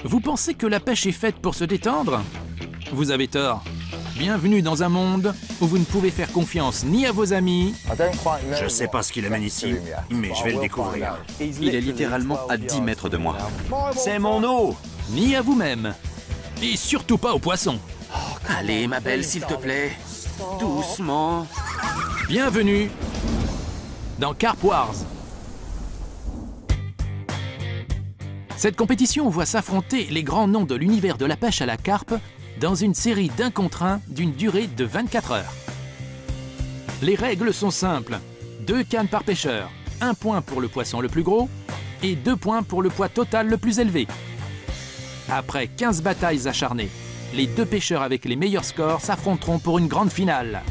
Vous pensez que la pêche est faite pour se détendre? Vous avez tort. Bienvenue dans un monde où vous ne pouvez faire confiance ni à vos amis. Je sais pas ce qu'il amène ici, mais je vais le découvrir. Il est littéralement à 10 mètres de moi. C'est mon eau! Ni à vous-même. Et surtout pas aux poissons. Allez, ma belle, s'il te plaît. Doucement. Bienvenue dans Carp Wars. Cette compétition voit s'affronter les grands noms de l'univers de la pêche à la carpe dans une série d'1 contre 1 d'une durée de 24 heures. Les règles sont simples. 2 cannes par pêcheur, 1 point pour le poisson le plus gros et 2 points pour le poids total le plus élevé. Après 15 batailles acharnées, les 2 pêcheurs avec les meilleurs scores s'affronteront pour une grande finale.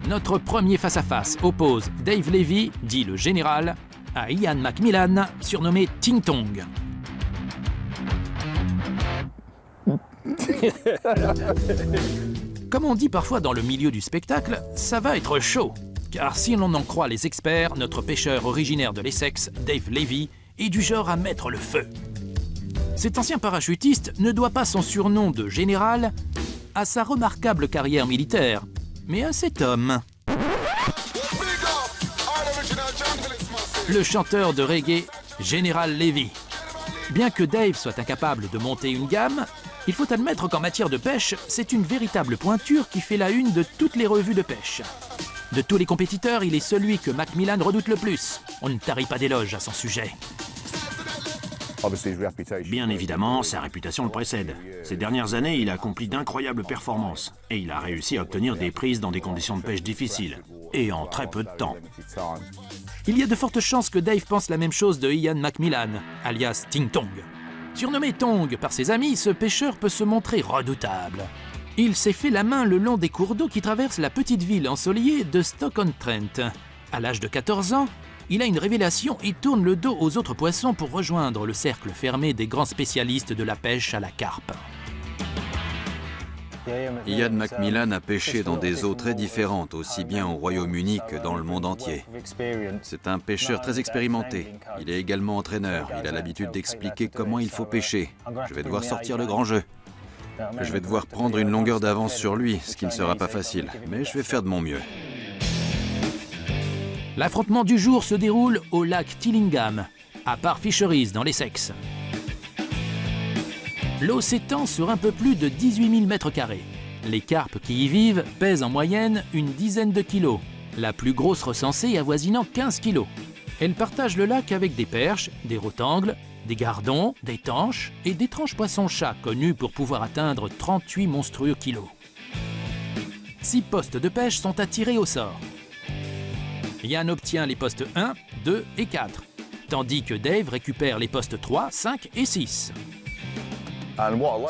Notre premier face-à-face oppose Dave Levy, dit le général, à Ian McMillan, surnommé Ting Tong. Comme on dit parfois dans le milieu du spectacle, ça va être chaud. Car si l'on en croit les experts, notre pêcheur originaire de l'Essex, Dave Levy, est du genre à mettre le feu. Cet ancien parachutiste ne doit pas son surnom de général à sa remarquable carrière militaire, mais à cet homme. Le chanteur de reggae, Général Levy. Bien que Dave soit incapable de monter une gamme, il faut admettre qu'en matière de pêche, c'est une véritable pointure qui fait la une de toutes les revues de pêche. De tous les compétiteurs, il est celui que Macmillan redoute le plus. On ne tarit pas d'éloges à son sujet. Bien évidemment, sa réputation le précède. Ces dernières années, il a accompli d'incroyables performances. Et il a réussi à obtenir des prises dans des conditions de pêche difficiles. Et en très peu de temps. Il y a de fortes chances que Dave pense la même chose de Ian McMillan, alias Ting Tong. Surnommé Tong par ses amis, ce pêcheur peut se montrer redoutable. Il s'est fait la main le long des cours d'eau qui traversent la petite ville ensoleillée de Stoke-on-Trent. À l'âge de 14 ans, il a une révélation et tourne le dos aux autres poissons pour rejoindre le cercle fermé des grands spécialistes de la pêche à la carpe. Ian McMillan a pêché dans des eaux très différentes, aussi bien au Royaume-Uni que dans le monde entier. C'est un pêcheur très expérimenté. Il est également entraîneur. Il a l'habitude d'expliquer comment il faut pêcher. Je vais devoir sortir le grand jeu. Je vais devoir prendre une longueur d'avance sur lui, ce qui ne sera pas facile, mais je vais faire de mon mieux. L'affrontement du jour se déroule au lac Tillingham, à Par Fisheries dans l'Essex. L'eau s'étend sur un peu plus de 18 000 mètres carrés. Les carpes qui y vivent pèsent en moyenne une dizaine de kilos, la plus grosse recensée avoisinant 15 kilos. Elles partagent le lac avec des perches, des rotangles, des gardons, des tanches et d'étranges poissons-chats connus pour pouvoir atteindre 38 monstrueux kilos. 6 postes de pêche sont attirés au sort. Ian obtient les postes 1, 2 et 4, tandis que Dave récupère les postes 3, 5 et 6.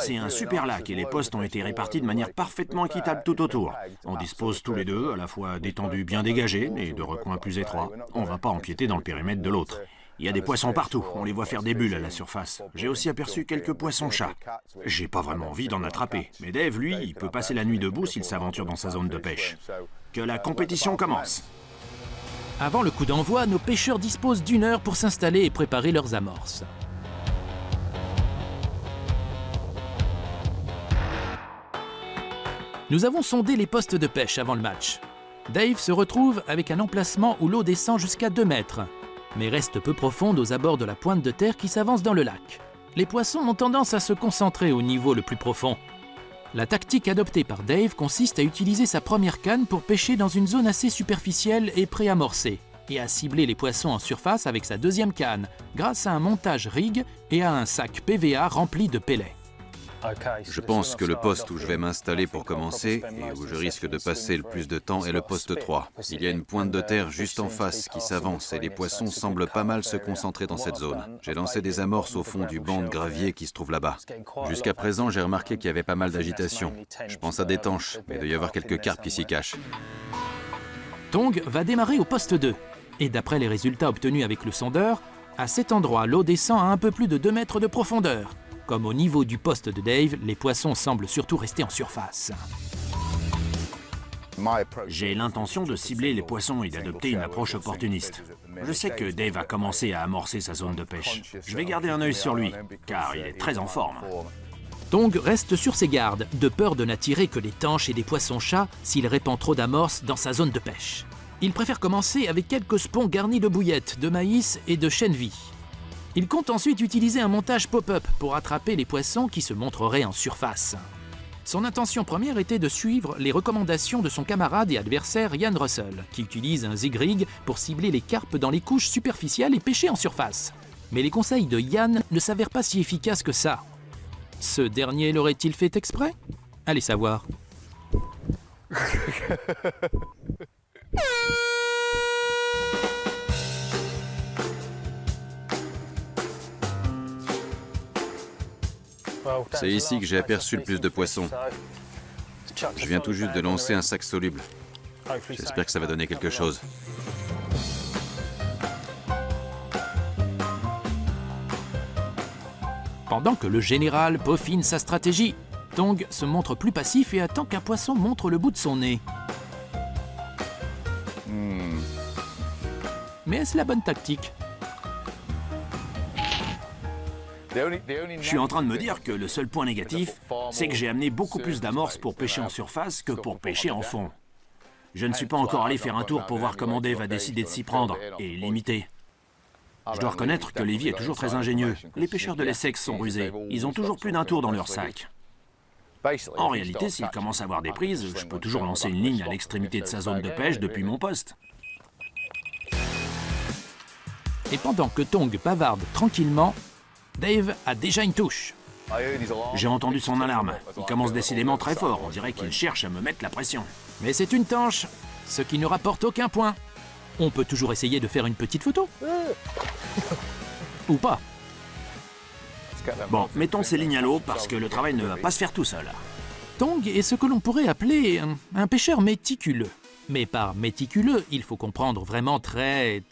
C'est un super lac et les postes ont été répartis de manière parfaitement équitable tout autour. On dispose tous les deux à la fois d'étendues bien dégagées et de recoins plus étroits. On ne va pas empiéter dans le périmètre de l'autre. Il y a des poissons partout, on les voit faire des bulles à la surface. J'ai aussi aperçu quelques poissons-chats. J'ai pas vraiment envie d'en attraper, mais Dave, lui, il peut passer la nuit debout s'il s'aventure dans sa zone de pêche. Que la compétition commence! Avant le coup d'envoi, nos pêcheurs disposent d'1 heure pour s'installer et préparer leurs amorces. Nous avons sondé les postes de pêche avant le match. Dave se retrouve avec un emplacement où l'eau descend jusqu'à 2 mètres, mais reste peu profonde aux abords de la pointe de terre qui s'avance dans le lac. Les poissons ont tendance à se concentrer au niveau le plus profond. La tactique adoptée par Dave consiste à utiliser sa première canne pour pêcher dans une zone assez superficielle et préamorcée, et à cibler les poissons en surface avec sa deuxième canne, grâce à un montage rig et à un sac PVA rempli de pellets. Je pense que le poste où je vais m'installer pour commencer, et où je risque de passer le plus de temps, est le poste 3. Il y a une pointe de terre juste en face qui s'avance et les poissons semblent pas mal se concentrer dans cette zone. J'ai lancé des amorces au fond du banc de gravier qui se trouve là-bas. Jusqu'à présent, j'ai remarqué qu'il y avait pas mal d'agitation. Je pense à des tanches, mais il doit y avoir quelques carpes qui s'y cachent. Tong va démarrer au poste 2. Et d'après les résultats obtenus avec le sondeur, à cet endroit, l'eau descend à un peu plus de 2 mètres de profondeur. Comme au niveau du poste de Dave, les poissons semblent surtout rester en surface. J'ai l'intention de cibler les poissons et d'adopter une approche opportuniste. Je sais que Dave a commencé à amorcer sa zone de pêche. Je vais garder un œil sur lui, car il est très en forme. Tong reste sur ses gardes, de peur de n'attirer que les tanches et des poissons-chats s'il répand trop d'amorces dans sa zone de pêche. Il préfère commencer avec quelques spons garnis de bouillettes, de maïs et de chènevis. Il compte ensuite utiliser un montage pop-up pour attraper les poissons qui se montreraient en surface. Son intention première était de suivre les recommandations de son camarade et adversaire Ian Russell, qui utilise un zig-rig pour cibler les carpes dans les couches superficielles et pêcher en surface. Mais les conseils de Ian ne s'avèrent pas si efficaces que ça. Ce dernier l'aurait-il fait exprès? Allez savoir. C'est ici que j'ai aperçu le plus de poissons. Je viens tout juste de lancer un sac soluble. J'espère que ça va donner quelque chose. Pendant que le général peaufine sa stratégie, Tong se montre plus passif et attend qu'un poisson montre le bout de son nez. Mais est-ce la bonne tactique? Je suis en train de me dire que le seul point négatif, c'est que j'ai amené beaucoup plus d'amorces pour pêcher en surface que pour pêcher en fond. Je ne suis pas encore allé faire un tour pour voir comment Dave a décidé de s'y prendre et l'imiter. Je dois reconnaître que Lévy est toujours très ingénieux. Les pêcheurs de l'Essex sont rusés. Ils ont toujours plus d'un tour dans leur sac. En réalité, s'il commence à avoir des prises, je peux toujours lancer une ligne à l'extrémité de sa zone de pêche depuis mon poste. Et pendant que Tong bavarde tranquillement, Dave a déjà une touche. J'ai entendu son alarme. Il commence décidément très fort. On dirait qu'il cherche à me mettre la pression. Mais c'est une tanche, ce qui ne rapporte aucun point. On peut toujours essayer de faire une petite photo. Ou pas. Bon, mettons ces lignes à l'eau parce que le travail ne va pas se faire tout seul. Tong est ce que l'on pourrait appeler un pêcheur méticuleux. Mais par méticuleux, il faut comprendre vraiment très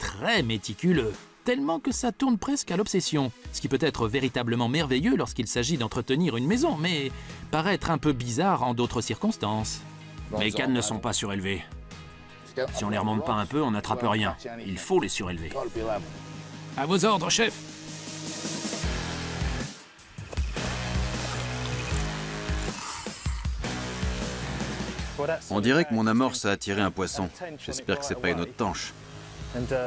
méticuleux. Tellement que ça tourne presque à l'obsession, ce qui peut être véritablement merveilleux lorsqu'il s'agit d'entretenir une maison, mais paraître un peu bizarre en d'autres circonstances. Mes cannes ne sont pas surélevées. Si on les remonte pas un peu, on n'attrape rien. Il faut les surélever. À vos ordres, chef. On dirait que mon amorce a attiré un poisson. J'espère que c'est pas une autre tanche.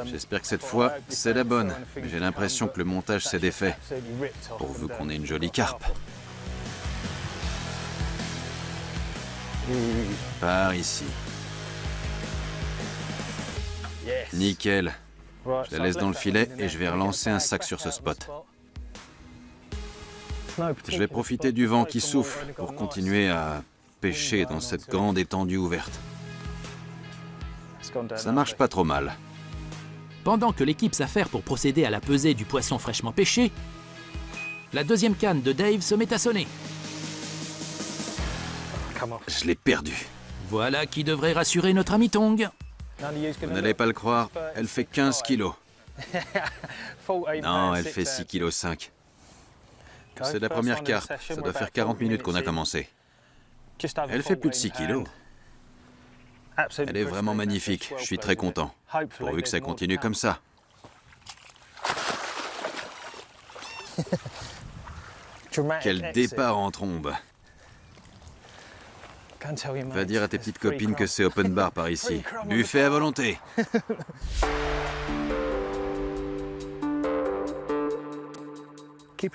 J'espère que cette fois, c'est la bonne. Mais j'ai l'impression que le montage s'est défait. Pourvu qu'on ait une jolie carpe. Par ici. Nickel. Je la laisse dans le filet et je vais relancer un sac sur ce spot. Je vais profiter du vent qui souffle pour continuer à pêcher dans cette grande étendue ouverte. Ça marche pas trop mal. Pendant que l'équipe s'affaire pour procéder à la pesée du poisson fraîchement pêché, la deuxième canne de Dave se met à sonner. Je l'ai perdu. Voilà qui devrait rassurer notre ami Tong. Vous n'allez pas le croire, elle fait 15 kilos. Non, elle fait 6,5 kg. C'est la première carpe. Ça doit faire 40 minutes qu'on a commencé. Elle fait plus de 6 kilos. Elle est vraiment magnifique. Je suis très content. Pourvu que ça continue comme ça. Quel départ en trombe. Va dire à tes petites copines que c'est open bar par ici. Buffet à volonté. Je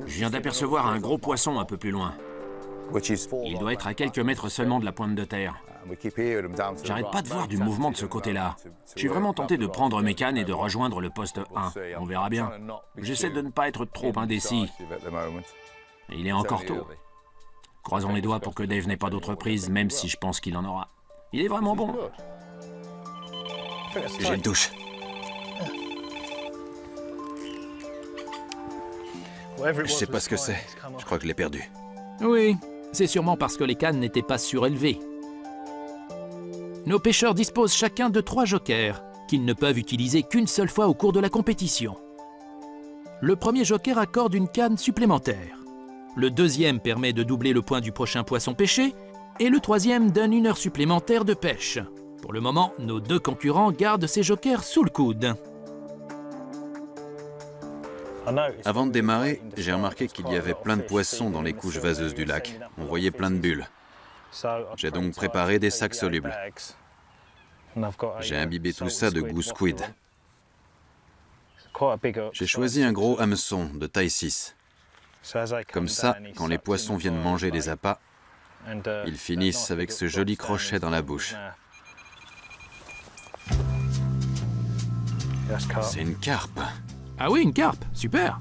viens d'apercevoir un gros poisson un peu plus loin. Il doit être à quelques mètres seulement de la pointe de terre. J'arrête pas de voir du mouvement de ce côté-là. Je suis vraiment tenté de prendre mes cannes et de rejoindre le poste 1. On verra bien. J'essaie de ne pas être trop indécis. Il est encore tôt. Croisons les doigts pour que Dave n'ait pas d'autre prise, même si je pense qu'il en aura. Il est vraiment bon. J'ai une touche. Je sais pas ce que c'est. Je crois que je l'ai perdu. Oui, c'est sûrement parce que les cannes n'étaient pas surélevées. Nos pêcheurs disposent chacun de 3 jokers, qu'ils ne peuvent utiliser qu'une seule fois au cours de la compétition. Le premier joker accorde une canne supplémentaire. Le deuxième permet de doubler le point du prochain poisson pêché. Et le troisième donne 1 heure supplémentaire de pêche. Pour le moment, nos 2 concurrents gardent ces jokers sous le coude. Avant de démarrer, j'ai remarqué qu'il y avait plein de poissons dans les couches vaseuses du lac. On voyait plein de bulles. J'ai donc préparé des sacs solubles. J'ai imbibé tout ça de goose squid. J'ai choisi un gros hameçon de taille 6. Comme ça, quand les poissons viennent manger les appâts, ils finissent avec ce joli crochet dans la bouche. C'est une carpe. Ah oui, une carpe, super.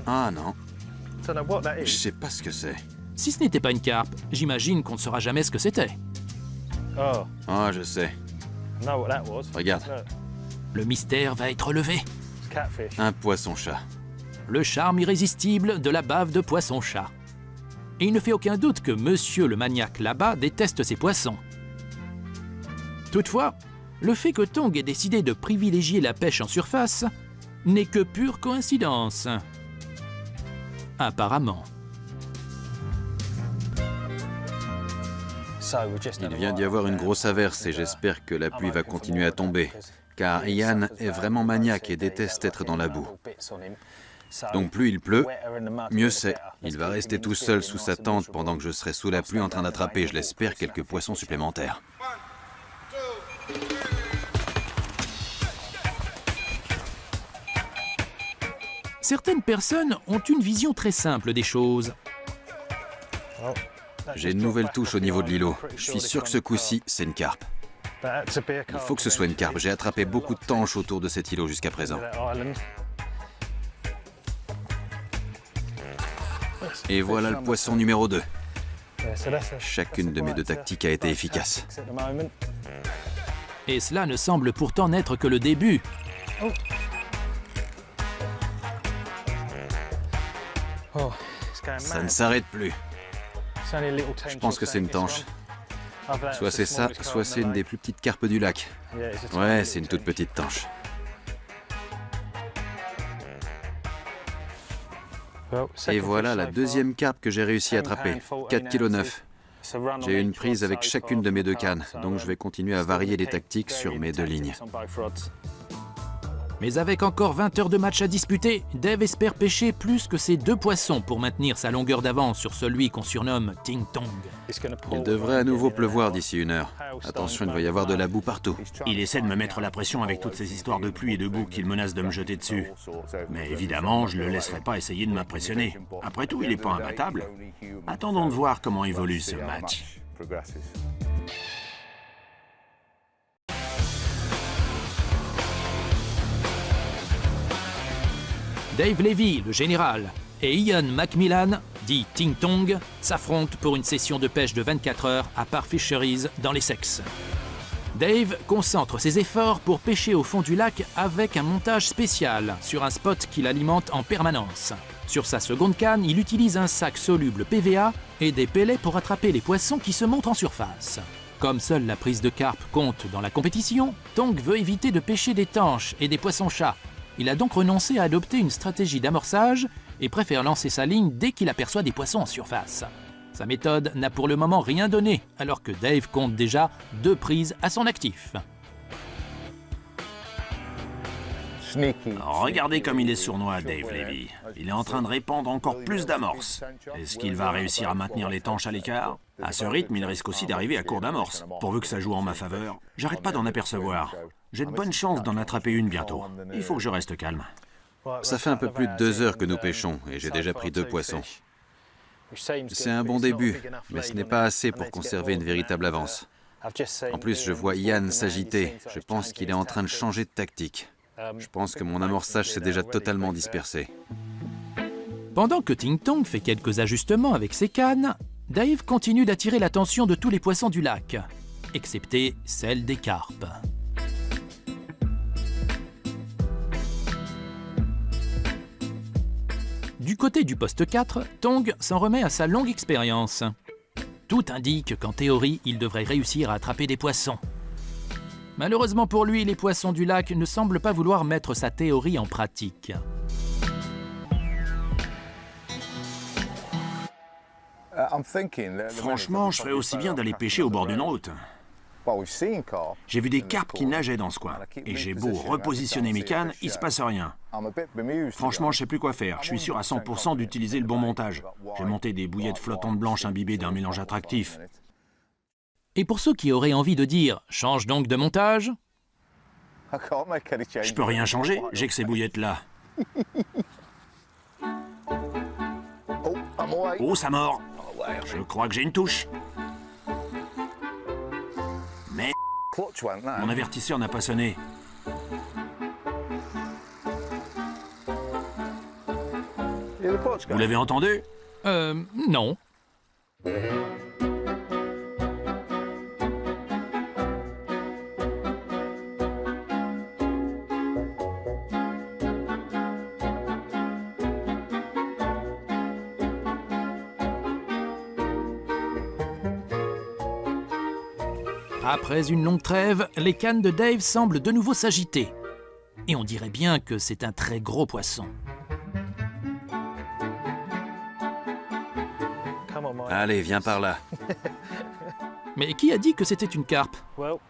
Ah non, je sais pas ce que c'est. Si ce n'était pas une carpe, j'imagine qu'on ne saura jamais ce que c'était. Ah, je sais. Regarde, Le mystère va être levé. un poisson-chat. Le charme irrésistible de la bave de poisson-chat. Et il ne fait aucun doute que monsieur le maniaque là-bas déteste ces poissons. Toutefois, le fait que Tong ait décidé de privilégier la pêche en surface n'est que pure coïncidence. Apparemment. Il vient d'y avoir une grosse averse et j'espère que la pluie va continuer à tomber, car Ian est vraiment maniaque et déteste être dans la boue. Donc plus il pleut, mieux c'est. Il va rester tout seul sous sa tente pendant que je serai sous la pluie en train d'attraper, je l'espère, quelques poissons supplémentaires. Certaines personnes ont une vision très simple des choses. J'ai une nouvelle touche au niveau de l'îlot. Je suis sûr que ce coup-ci, c'est une carpe. Il faut que ce soit une carpe. J'ai attrapé beaucoup de tanches autour de cet îlot jusqu'à présent. Et voilà le poisson numéro 2. Chacune de mes 2 tactiques a été efficace. Et cela ne semble pourtant n'être que le début. Ça ne s'arrête plus. Je pense que c'est une tanche. Soit c'est ça, soit c'est une des plus petites carpes du lac. Ouais, c'est une toute petite tanche. Et voilà la 2e carpe que j'ai réussi à attraper. 4,9 kg. J'ai eu une prise avec chacune de mes 2 cannes, donc je vais continuer à varier les tactiques sur mes 2 lignes. Mais avec encore 20 heures de match à disputer, Dave espère pêcher plus que ces 2 poissons pour maintenir sa longueur d'avance sur celui qu'on surnomme Ting Tong. Il devrait à nouveau pleuvoir d'ici 1 heure. Attention, il va y avoir de la boue partout. Il essaie de me mettre la pression avec toutes ces histoires de pluie et de boue qu'il menace de me jeter dessus. Mais évidemment, je ne le laisserai pas essayer de m'impressionner. Après tout, il n'est pas imbattable. Attendons de voir comment évolue ce match. Dave Levy, le général, et Ian Macmillan, dit Ting Tong, s'affrontent pour une session de pêche de 24 heures à Par Fisheries dans l'Essex. Dave concentre ses efforts pour pêcher au fond du lac avec un montage spécial sur un spot qu'il alimente en permanence. Sur sa seconde canne, il utilise un sac soluble PVA et des pellets pour attraper les poissons qui se montrent en surface. Comme seule la prise de carpe compte dans la compétition, Tong veut éviter de pêcher des tanches et des poissons-chats. Il a donc renoncé à adopter une stratégie d'amorçage et préfère lancer sa ligne dès qu'il aperçoit des poissons en surface. Sa méthode n'a pour le moment rien donné, alors que Dave compte déjà 2 prises à son actif. Regardez comme il est sournois, Dave Levy. Il est en train de répandre encore plus d'amorces. Est-ce qu'il va réussir à maintenir les tanches à l'écart? À ce rythme, il risque aussi d'arriver à court d'amorces. Pourvu que ça joue en ma faveur, j'arrête pas d'en apercevoir. J'ai de bonnes chances d'en attraper une bientôt. Il faut que je reste calme. Ça fait un peu plus de 2 heures que nous pêchons et j'ai déjà pris 2 poissons. C'est un bon début, mais ce n'est pas assez pour conserver une véritable avance. En plus, je vois Ian s'agiter. Je pense qu'il est en train de changer de tactique. Je pense que mon amorçage s'est déjà totalement dispersé. Pendant que Ting Tong fait quelques ajustements avec ses cannes, Dave continue d'attirer l'attention de tous les poissons du lac, excepté celle des carpes. Du côté du poste 4, Tong s'en remet à sa longue expérience. Tout indique qu'en théorie, il devrait réussir à attraper des poissons. Malheureusement pour lui, les poissons du lac ne semblent pas vouloir mettre sa théorie en pratique. Franchement, je ferais aussi bien d'aller pêcher au bord d'une route. J'ai vu des carpes qui nageaient dans ce coin. Et j'ai beau repositionner mes cannes, il se passe rien. Franchement, je sais plus quoi faire. Je suis sûr à 100% d'utiliser le bon montage. J'ai monté des bouillettes flottantes blanches imbibées d'un mélange attractif. Et pour ceux qui auraient envie de dire « change donc de montage », Je peux rien changer, j'ai que ces bouillettes-là. Oh, ça mord. Je crois que j'ai une touche. Mais mon avertisseur n'a pas sonné. Vous l'avez entendu? Non. Après une longue trêve, les cannes de Dave semblent de nouveau s'agiter. Et on dirait bien que c'est un très gros poisson. Allez, viens par là. Mais qui a dit que c'était une carpe?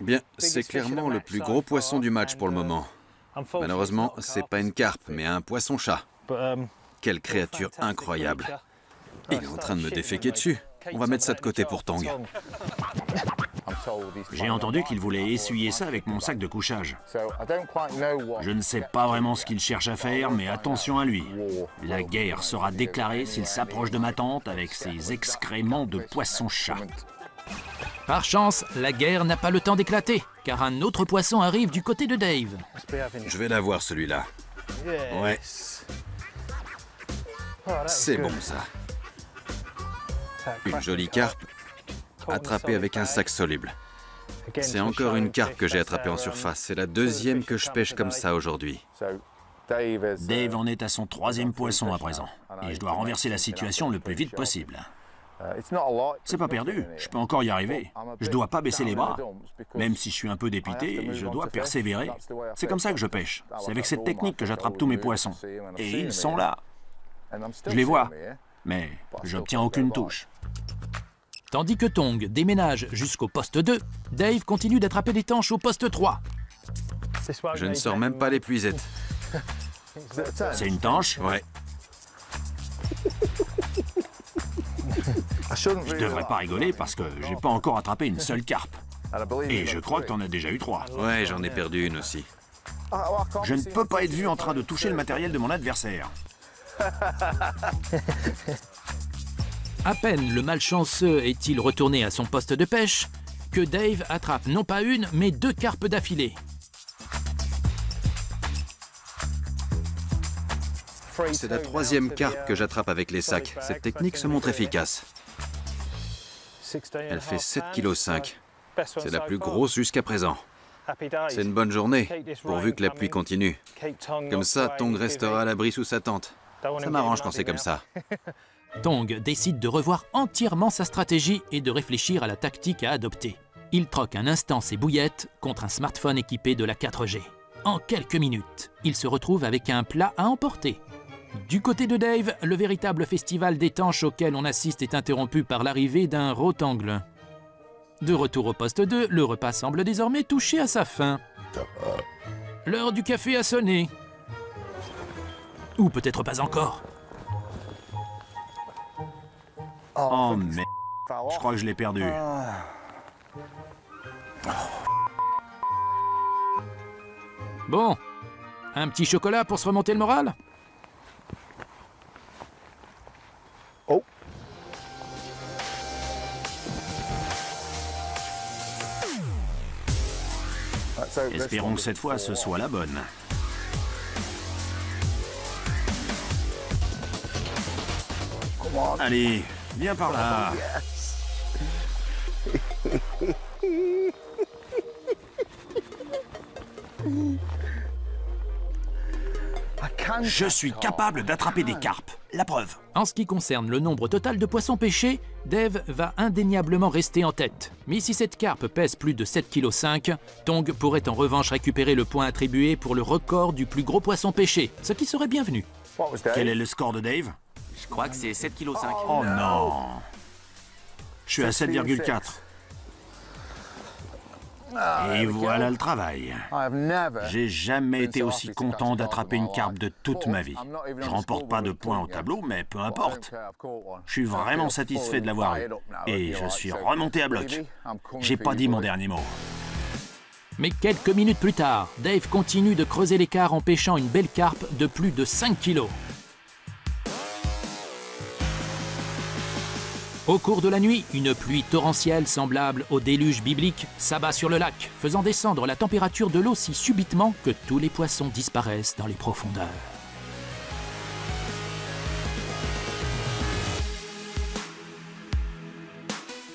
Bien, c'est clairement le plus gros poisson du match pour le moment. Malheureusement, c'est pas une carpe, mais un poisson-chat. Quelle créature incroyable. Il est en train de me déféquer dessus. On va mettre ça de côté pour Tong. J'ai entendu qu'il voulait essuyer ça avec mon sac de couchage. Je ne sais pas vraiment ce qu'il cherche à faire, mais attention à lui. La guerre sera déclarée s'il s'approche de ma tente avec ses excréments de poisson-chat. Par chance, la guerre n'a pas le temps d'éclater, car un autre poisson arrive du côté de Dave. Je vais l'avoir, celui-là. Ouais. C'est bon, ça. Une jolie carpe, attrapée avec un sac soluble. C'est encore une carpe que j'ai attrapée en surface. C'est la deuxième que je pêche comme ça aujourd'hui. Dave en est à son 3e poisson à présent. Et je dois renverser la situation le plus vite possible. C'est pas perdu, je peux encore y arriver. Je dois pas baisser les bras. Même si je suis un peu dépité, je dois persévérer. C'est comme ça que je pêche. C'est avec cette technique que j'attrape tous mes poissons. Et ils sont là. Je les vois, mais j'obtiens aucune touche. Tandis que Tong déménage jusqu'au poste 2, Dave continue d'attraper des tanches au poste 3. Je ne sors même pas l'épuisette. C'est une tanche? Ouais. Je devrais pas rigoler parce que j'ai pas encore attrapé une seule carpe. Et je crois que t'en as déjà eu 3. Ouais, j'en ai perdu une aussi. Je ne peux pas être vu en train de toucher le matériel de mon adversaire. À peine le malchanceux est-il retourné à son poste de pêche que Dave attrape non pas une, mais 2 carpes d'affilée. C'est la 3e carpe que j'attrape avec les sacs. Cette technique se montre efficace. Elle fait 7,5 kg. C'est la plus grosse jusqu'à présent. C'est une bonne journée, pourvu que la pluie continue. Comme ça, Tong restera à l'abri sous sa tente. Ça m'arrange quand c'est comme ça. Tong décide de revoir entièrement sa stratégie et de réfléchir à la tactique à adopter. Il troque un instant ses bouillettes contre un smartphone équipé de la 4G. En quelques minutes, il se retrouve avec un plat à emporter. Du côté de Dave, le véritable festival d'étanches auquel on assiste est interrompu par l'arrivée d'un rotangle. De retour au poste 2, le repas semble désormais toucher à sa fin. L'heure du café a sonné. Ou peut-être pas encore. Oh merde, je crois que je l'ai perdu. Bon, un petit chocolat pour se remonter le moral? Oh. Espérons que cette fois ce soit la bonne. Allez, viens par là. Je suis capable d'attraper des carpes. La preuve. En ce qui concerne le nombre total de poissons pêchés, Dave va indéniablement rester en tête. Mais si cette carpe pèse plus de 7,5 kg, Tong pourrait en revanche récupérer le point attribué pour le record du plus gros poisson pêché, ce qui serait bienvenu. Quel est le score de Dave? Je crois que c'est 7,5 kg. Oh non. Je suis à 7,4. Et voilà le travail. J'ai jamais été aussi content d'attraper une carpe de toute ma vie. Je remporte pas de points au tableau, mais peu importe. Je suis vraiment satisfait de l'avoir eu. Et je suis remonté à bloc. J'ai pas dit mon dernier mot. Mais quelques minutes plus tard, Dave continue de creuser l'écart en pêchant une belle carpe de plus de 5 kilos. Au cours de la nuit, une pluie torrentielle semblable au déluge biblique s'abat sur le lac, faisant descendre la température de l'eau si subitement que tous les poissons disparaissent dans les profondeurs.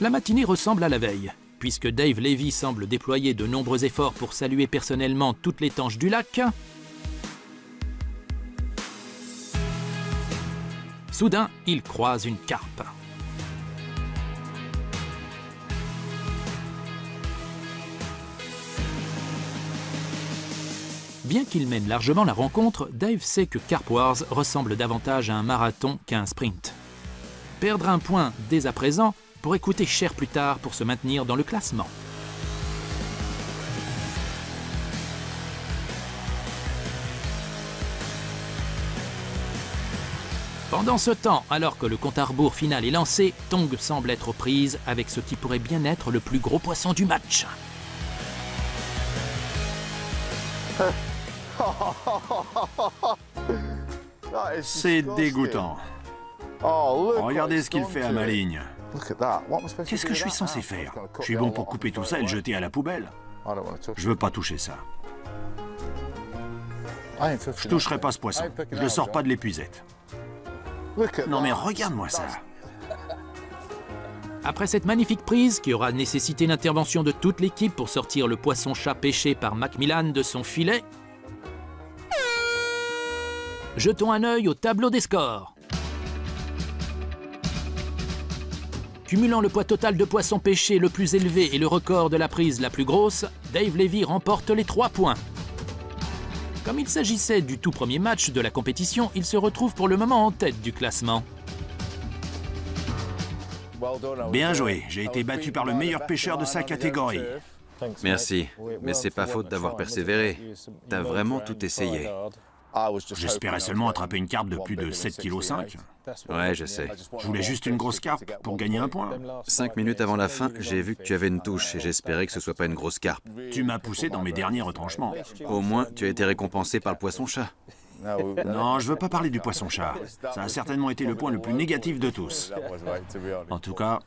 La matinée ressemble à la veille, puisque Dave Levy semble déployer de nombreux efforts pour saluer personnellement toutes les tanches du lac. Soudain, il croise une carpe. Bien qu'il mène largement la rencontre, Dave sait que Carp Wars ressemble davantage à un marathon qu'à un sprint. Perdre un point dès à présent pourrait coûter cher plus tard pour se maintenir dans le classement. Pendant ce temps, alors que le compte à rebours final est lancé, Tong semble être aux prises avec ce qui pourrait bien être le plus gros poisson du match. C'est dégoûtant. Regardez ce qu'il fait à ma ligne. Qu'est-ce que je suis censé faire? Je suis bon pour couper tout ça et le jeter à la poubelle. Je veux pas toucher ça. Je toucherai pas ce poisson. Je le sors pas de l'épuisette. Non mais regarde-moi ça. Après cette magnifique prise, qui aura nécessité l'intervention de toute l'équipe pour sortir le poisson-chat pêché par Macmillan de son filet, jetons un œil au tableau des scores. Cumulant le poids total de poissons pêchés le plus élevé et le record de la prise la plus grosse, Dave Levy remporte les 3 points. Comme il s'agissait du tout premier match de la compétition, il se retrouve pour le moment en tête du classement. Bien joué, j'ai été battu par le meilleur pêcheur de sa catégorie. Merci, mais c'est pas faute d'avoir persévéré. T'as vraiment tout essayé. J'espérais seulement attraper une carpe de plus de 7,5 kg. Ouais, je sais. Je voulais juste une grosse carpe pour gagner un point. 5 minutes avant la fin, j'ai vu que tu avais une touche et j'espérais que ce soit pas une grosse carpe. Tu m'as poussé dans mes derniers retranchements. Au moins, tu as été récompensé par le poisson-chat. Non, je veux pas parler du poisson-chat. Ça a certainement été le point le plus négatif de tous. En tout cas,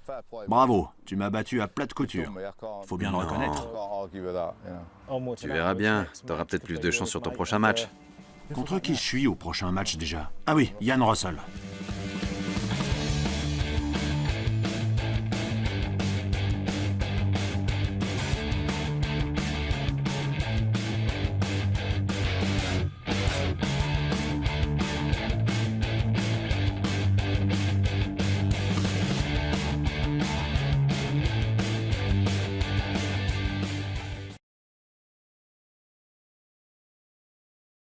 bravo, tu m'as battu à plate couture. Faut bien le reconnaître. Tu verras bien, t'auras peut-être plus de chance sur ton prochain match. Contre qui je suis au prochain match déjà? Ah oui, Ian Russell.